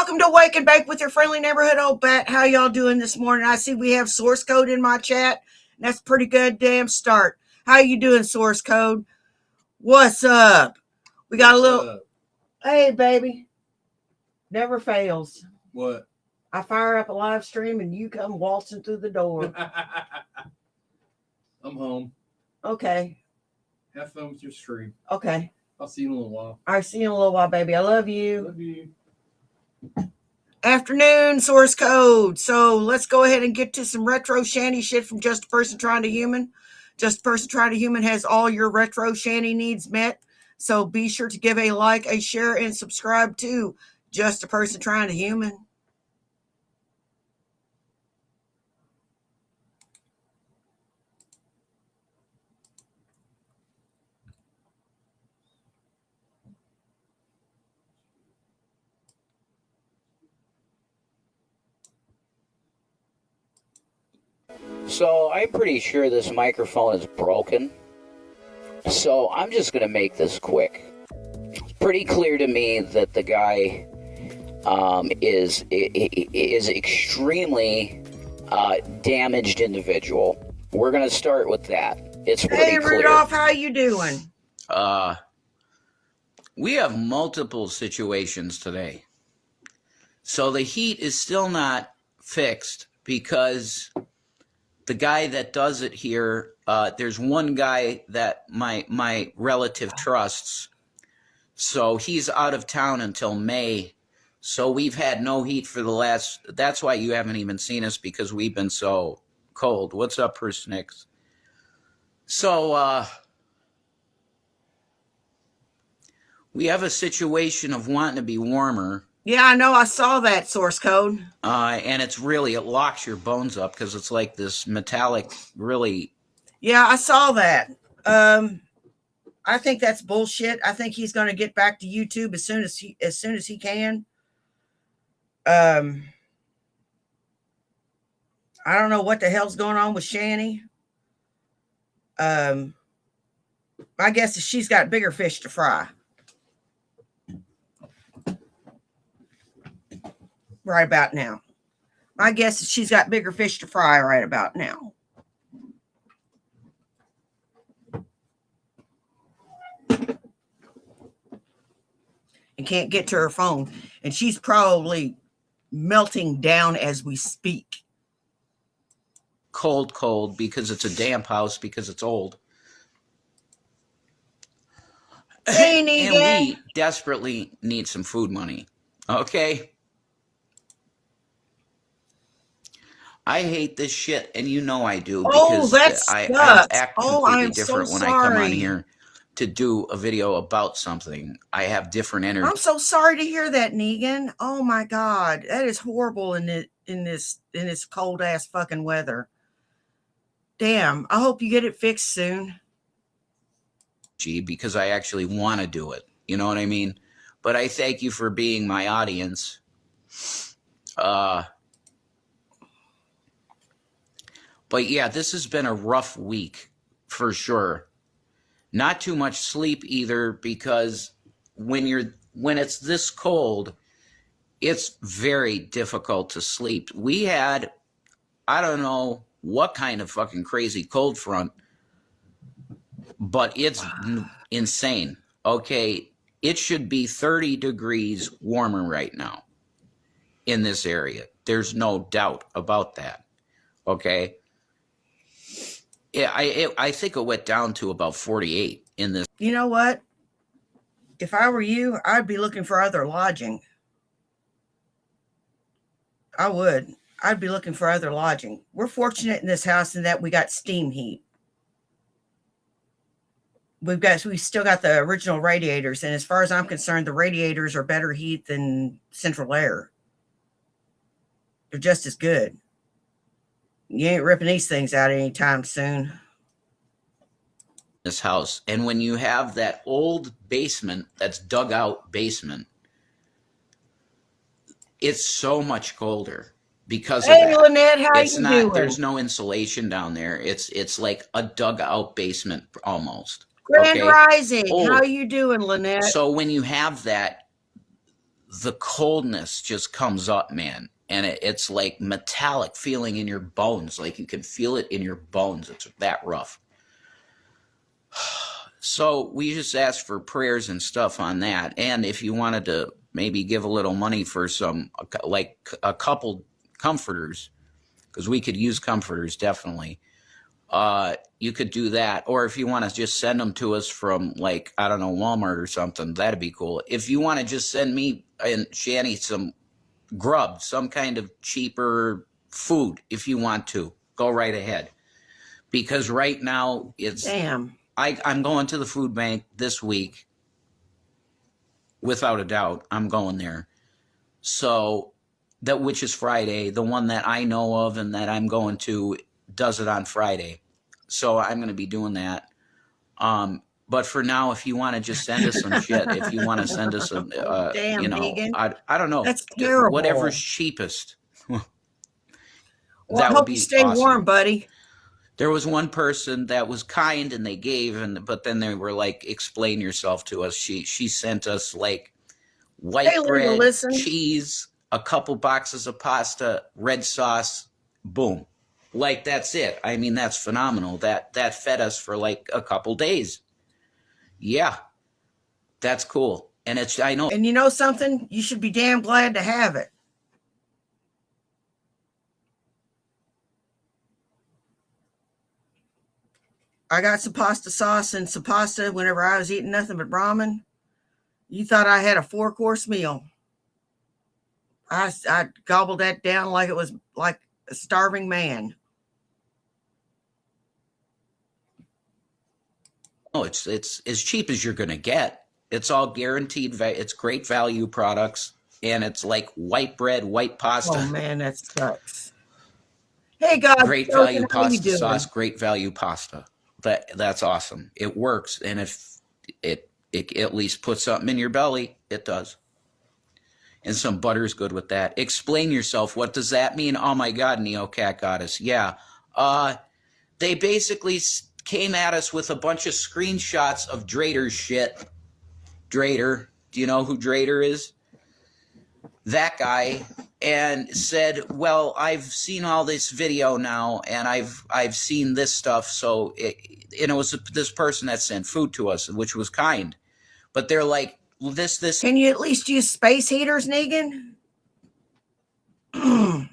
Welcome to Wake and Bake with your friendly neighborhood old bat. How y'all doing this morning? I see we have source code in my chat. And that's a pretty good damn start. How you doing, source code? What's up? We got a little. Hey, baby. Never fails. What? I fire up a live stream and you come waltzing through the door. I'm home. Okay. Have fun with your stream. Okay. I'll see you in a little while. All right, see you in a little while, baby. I love you. Love you. Afternoon, source code. So let's go ahead and get to some retro Shanny shit from Just a Person Trying to Human. Just a Person Trying to Human has all your retro Shanny needs met. So be sure to give a like, a share, and subscribe to Just a Person Trying to Human. So I'm pretty sure this microphone is broken. So I'm just going to make this quick. It's pretty clear to me that the guy is extremely damaged individual. We're going to start with that. It's pretty clear. Hey, Rudolph, how you doing? We have multiple situations today. So the heat is still not fixed because the guy that does it here, there's one guy that my relative trusts. So he's out of town until May. So we've had no heat for the last, that's why you haven't even seen us, because we've been so cold. What's up, Persnix? So we have a situation of wanting to be warmer. Yeah, I know. I saw that source code. And it's really, it locks your bones up because it's like this metallic, really. Yeah, I saw that. I think that's bullshit. I think he's going to get back to YouTube as soon as he can. I don't know what the hell's going on with Shanny. My guess is she's got bigger fish to fry. Right about now. My guess is she's got bigger fish to fry right about now. And can't get to her phone. And she's probably melting down as we speak. Cold, because it's a damp house, because it's old. Hey, and we desperately need some food money. Okay? I hate this shit, and you know I do, because I act completely different when I come on here to do a video about something. I have different energy. I'm so sorry to hear that, Negan. Oh my God, that is horrible in this cold ass fucking weather. Damn, I hope you get it fixed soon. Because I actually want to do it. You know what I mean? But I thank you for being my audience. But yeah, this has been a rough week for sure. Not too much sleep either, because when it's this cold, it's very difficult to sleep. We had, I don't know what kind of fucking crazy cold front, but it's insane. Okay, it should be 30 degrees warmer right now in this area. There's no doubt about that. Okay. Yeah, I think it went down to about 48 in this. You know what? If I were you, I'd be looking for other lodging. I would. I'd be looking for other lodging. We're fortunate in this house in that we got steam heat. We still got the original radiators, and as far as I'm concerned, the radiators are better heat than central air. They're just as good. You ain't ripping these things out anytime soon. This house, and when you have that old basement, that's dug out basement, it's so much colder because of Hey, that. Lynette, how It's you not. doing? There's no insulation down there. It's like a dug out basement almost. Grand Okay. Rising. Old. How you doing, Lynette? So when you have that, the coldness just comes up, man. And it's like metallic feeling in your bones. Like you can feel it in your bones. It's that rough. So we just asked for prayers and stuff on that. And if you wanted to maybe give a little money for some, like a couple comforters, because we could use comforters, definitely. You could do that. Or if you want to just send them to us from, like, I don't know, Walmart or something, that'd be cool. If you want to just send me and Shanny some grub, some kind of cheaper food, if you want to, go right ahead. Because right now it's Damn. I'm going to the food bank this week, without a doubt. I'm going there. So that, which is Friday, the one that I know of and that I'm going to does it on Friday. So I'm going to be doing that. But for now, if you want to just send us some shit, if you want to send us a, Damn, you know, Megan. I don't know. That's terrible. Whatever's cheapest. Well, I That would hope be you stay awesome. warm, buddy. There was one person that was kind and they gave, but then they were like, explain yourself to us. She sent us like white Hey, Linda, bread, listen. cheese, a couple boxes of pasta, red sauce, boom. Like, that's it. I mean, that's phenomenal. That fed us for like a couple days. Yeah, that's cool. And it's, I know. And you know something? You should be damn glad to have it. I got some pasta sauce and some pasta whenever I was eating nothing but ramen. You thought I had a 4-course meal. I gobbled that down like it was like a starving man. Oh, it's as cheap as you're going to get. It's all guaranteed. It's great value products. And it's like white bread, white pasta. Oh, man, that sucks. Hey, God. Great value pasta sauce, great value pasta. That's awesome. It works. And if it at least puts something in your belly, it does. And some butter is good with that. Explain yourself. What does that mean? Oh, my God, Neocat Goddess. Yeah. They basically came at us with a bunch of screenshots of Drader's shit. Drader. Do you know who Drader is? That guy. And said, well, I've seen all this video now, and I've seen this stuff. So it was this person that sent food to us, which was kind. But they're like, this. Can you at least use space heaters, Negan? Can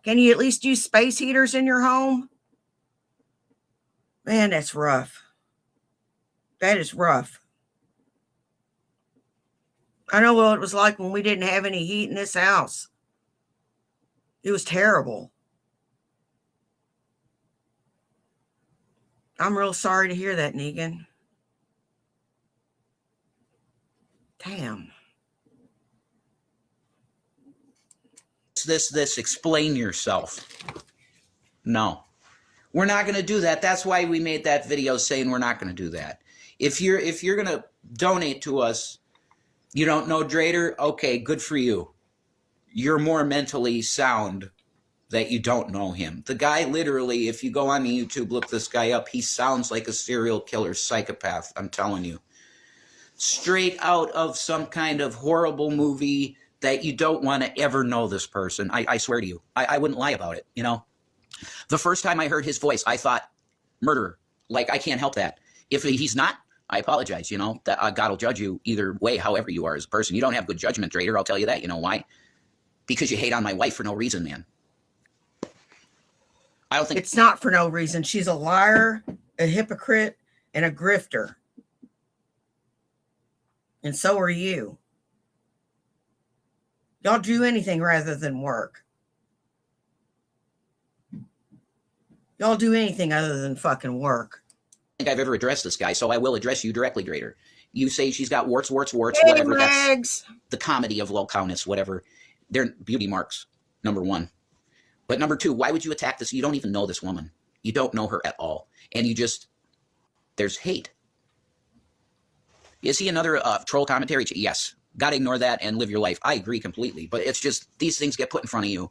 you at least use space heaters in your home? Man, that's rough. That is rough. I know what it was like when we didn't have any heat in this house. It was terrible. I'm real sorry to hear that, Negan. Damn. This, explain yourself. No. We're not going to do that. That's why we made that video saying we're not going to do that. If you're going to donate to us, you don't know Drader? Okay, good for you. You're more mentally sound that you don't know him. The guy literally, if you go on YouTube, look this guy up, he sounds like a serial killer psychopath, I'm telling you. Straight out of some kind of horrible movie that you don't want to ever know this person. I swear to you. I wouldn't lie about it, you know. The first time I heard his voice, I thought, murderer. Like, I can't help that. If he's not, I apologize, you know. That God will judge you either way, however you are as a person. You don't have good judgment, Drader, I'll tell you that. You know why? Because you hate on my wife for no reason, man. I don't think It's not for no reason. She's a liar, a hypocrite, and a grifter. And so are you. Y'all do anything rather than work. Y'all do anything other than fucking work. I've ever addressed this guy, so I will address you directly, Drader. You say she's got warts, Hey, whatever. Mags. That's the comedy of low countess, whatever. They're beauty marks, number one. But number two, why would you attack this? You don't even know this woman. You don't know her at all. And you just, there's hate. Is he another troll commentary? Yes. Got to ignore that and live your life. I agree completely. But it's just, these things get put in front of you.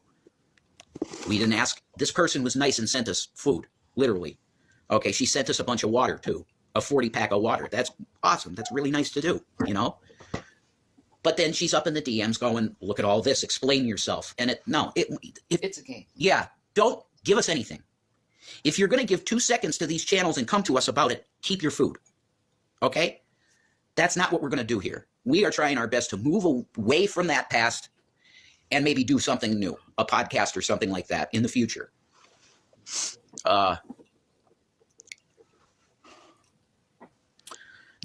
We didn't ask. This person was nice and sent us food, literally. Okay, she sent us a bunch of water, too. A 40-pack of water. That's awesome. That's really nice to do, you know? But then she's up in the DMs going, look at all this. Explain yourself. And It's a game. Yeah, don't give us anything. If you're going to give 2 seconds to these channels and come to us about it, keep your food. Okay? That's not what we're going to do here. We are trying our best to move away from that past and maybe do something new, a podcast or something like that in the future. They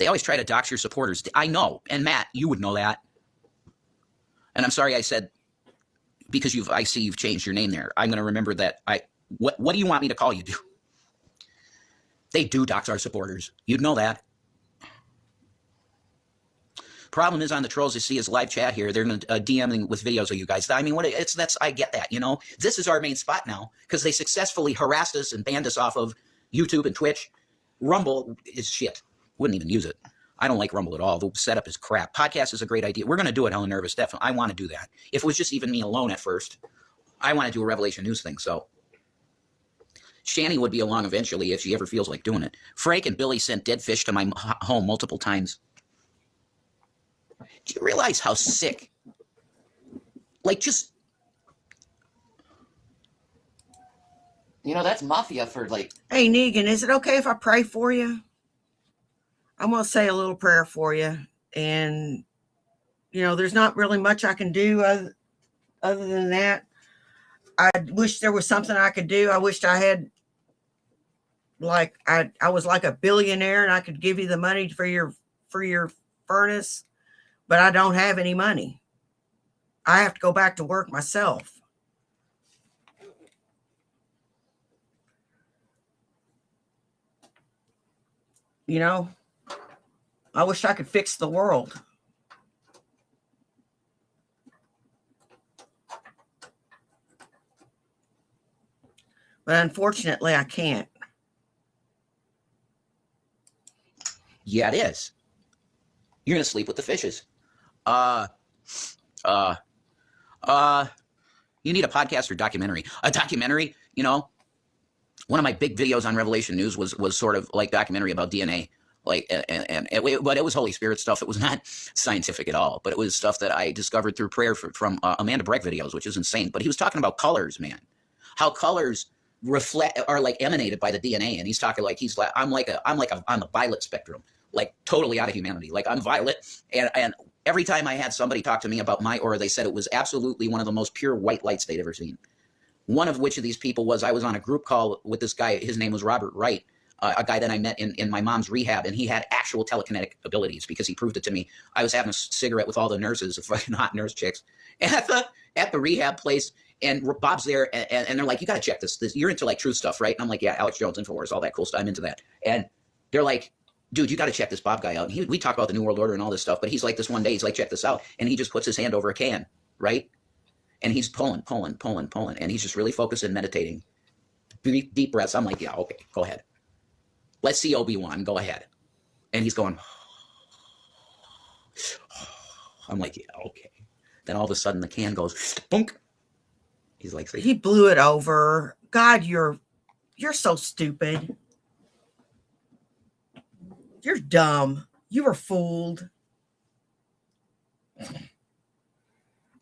always try to dox your supporters. I know. And Matt, you would know that. And I'm sorry I said, because I see you've changed your name there. I'm going to remember that. What do you want me to call you? They do dox our supporters. You'd know that. Problem is on the trolls, you see his live chat here. They're DMing with videos of you guys. I mean, I get that, you know. This is our main spot now because they successfully harassed us and banned us off of YouTube and Twitch. Rumble is shit. Wouldn't even use it. I don't like Rumble at all. The setup is crap. Podcast is a great idea. We're going to do it, Helen Nervous. Definitely. I want to do that. If it was just even me alone at first, I want to do a Revelation News thing. So Shanny would be along eventually if she ever feels like doing it. Frank and Billy sent dead fish to my home multiple times. Do you realize how sick? Like, just... You know, that's mafia for, like... Hey, Negan, is it okay if I pray for you? I'm going to say a little prayer for you. And, you know, there's not really much I can do other than that. I wish there was something I could do. I wished I had, like, I was like a billionaire and I could give you the money for your furnace. But I don't have any money. I have to go back to work myself. You know, I wish I could fix the world. But unfortunately, I can't. Yeah, it is. You're going to sleep with the fishes. You need a podcast or documentary. A documentary, you know, one of my big videos on Revelation News was sort of like documentary about DNA. Like, but it was Holy Spirit stuff. It was not scientific at all, but it was stuff that I discovered through prayer from Amanda Breck videos, which is insane. But he was talking about colors, man, how colors are like emanated by the DNA. And he's talking like, I'm on the violet spectrum, like totally out of humanity. Like I'm violet. And every time I had somebody talk to me about my aura, they said it was absolutely one of the most pure white lights they'd ever seen. One of which of these people was, I was on a group call with this guy. His name was Robert Wright. A guy that I met in my mom's rehab, and he had actual telekinetic abilities because he proved it to me. I was having a cigarette with all the nurses, fucking hot nurse chicks, at the rehab place, and Bob's there, and they're like, "You got to check this. You're into like truth stuff, right?" And I'm like, "Yeah, Alex Jones, Infowars, all that cool stuff. I'm into that." And they're like, "Dude, you got to check this Bob guy out." And we talk about the New World Order and all this stuff, but he's like, this one day, he's like, "Check this out," and he just puts his hand over a can, right? And he's pulling, and he's just really focused and meditating. Deep breaths. I'm like, "Yeah, okay, go ahead. Let's see Obi-Wan, go ahead." And he's going, I'm like, "Yeah, okay." Then all of a sudden the can goes, boonk. He's like, He blew it over. God, you're so stupid. You're dumb. You were fooled.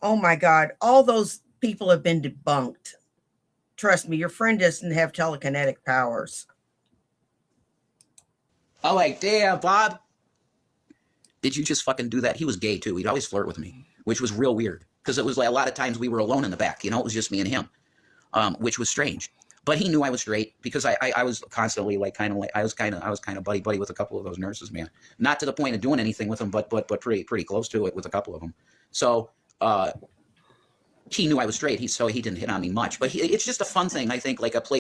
Oh my God. All those people have been debunked. Trust me, your friend doesn't have telekinetic powers. I'm like, "Damn, Bob. Did you just fucking do that?" He was gay too. He'd always flirt with me, which was real weird because it was like a lot of times we were alone in the back. You know, it was just me and him, which was strange. But he knew I was straight because I was constantly I was kind of buddy with a couple of those nurses, man. Not to the point of doing anything with them, but pretty close to it with a couple of them. So he knew I was straight. So he didn't hit on me much. But it's just a fun thing, I think, like a play.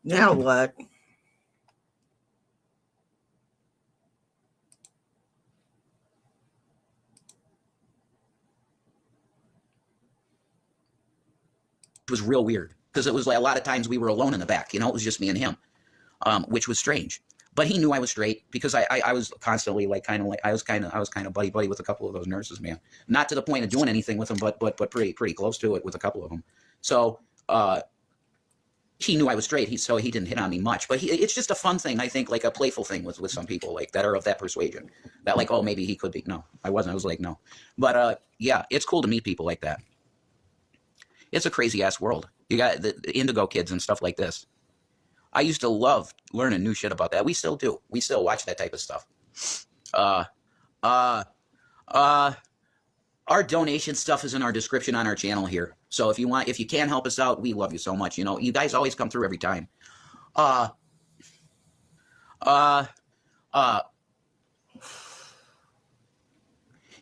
Now what? It was real weird because it was like a lot of times we were alone in the back. You know, it was just me and him, which was strange. But he knew I was straight because I was constantly I was kind of buddy with a couple of those nurses, man. Not to the point of doing anything with them, but pretty close to it with a couple of them. So he knew I was straight. So he didn't hit on me much. But it's just a fun thing, I think, like a playful thing with some people like that are of that persuasion. That like, oh, maybe he could be. No, I wasn't. I was like, no. But yeah, it's cool to meet people like that. It's a crazy ass world. You got the indigo kids and stuff like this. I used to love learning new shit about that. We still do. We still watch that type of stuff. Our donation stuff is in our description on our channel here. So if you can help us out, we love you so much. You know, you guys always come through every time.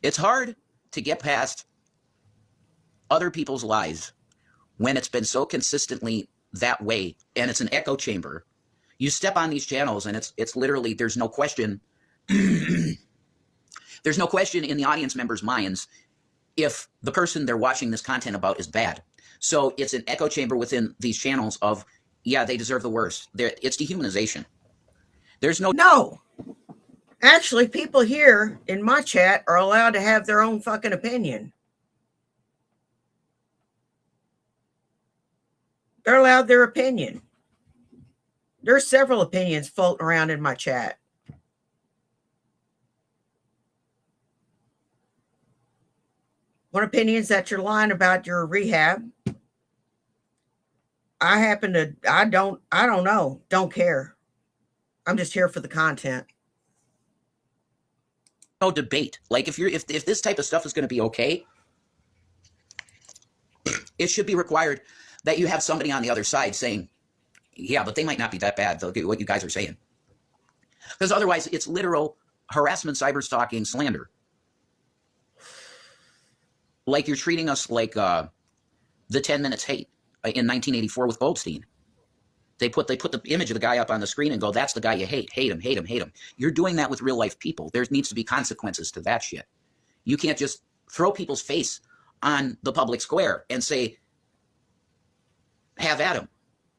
It's hard to get past other people's lies when it's been so consistently that way, and it's an echo chamber. You step on these channels and it's literally, there's no question there's no question in the audience members' minds if the person they're watching this content about is bad. So it's an echo chamber within these channels of, yeah, they deserve the worst. It's dehumanization. There's No. Actually, people here in my chat are allowed to have their own fucking opinion. They're allowed their opinion. There's several opinions floating around in my chat. One opinion is that you're lying about your rehab. I don't know. Don't care. I'm just here for the content. no debate. Like if this type of stuff is going to be okay, it should be required that you have somebody on the other side saying, yeah, but they might not be that bad, what you guys are saying. Because otherwise, it's literal harassment, cyber stalking, slander. Like you're treating us like the 10 Minutes Hate in 1984 with Goldstein. They put the image of the guy up on the screen and go, that's the guy you hate. Hate him, hate him, hate him. You're doing that with real life people. There needs to be consequences to that shit. You can't just throw people's face on the public square and say, have at them.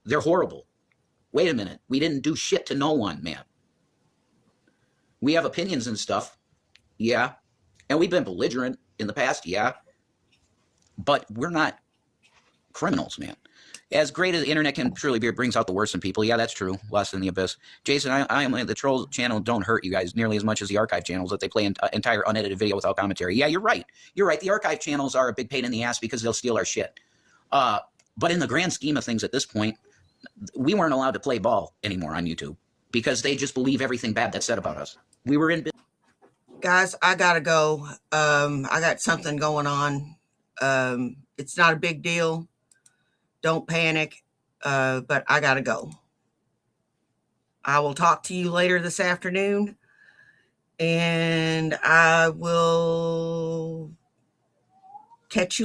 They're horrible. Wait a minute. We didn't do shit to no one, man. We have opinions and stuff. Yeah. And we've been belligerent in the past. Yeah. But we're not criminals, man. As great as the internet can truly be, it brings out the worst in people. Yeah, that's true. Lost in the abyss. Jason, I am the troll channel don't hurt you guys nearly as much as the archive channels that they play entire unedited video without commentary. Yeah, you're right. You're right. The archive channels are a big pain in the ass because they'll steal our shit. But in the grand scheme of things at this point, we weren't allowed to play ball anymore on YouTube because they just believe everything bad that's said about us. We were in. Guys, I gotta go. I got something going on. It's not a big deal. Don't panic. But I gotta go. I will talk to you later this afternoon, and I will catch you later.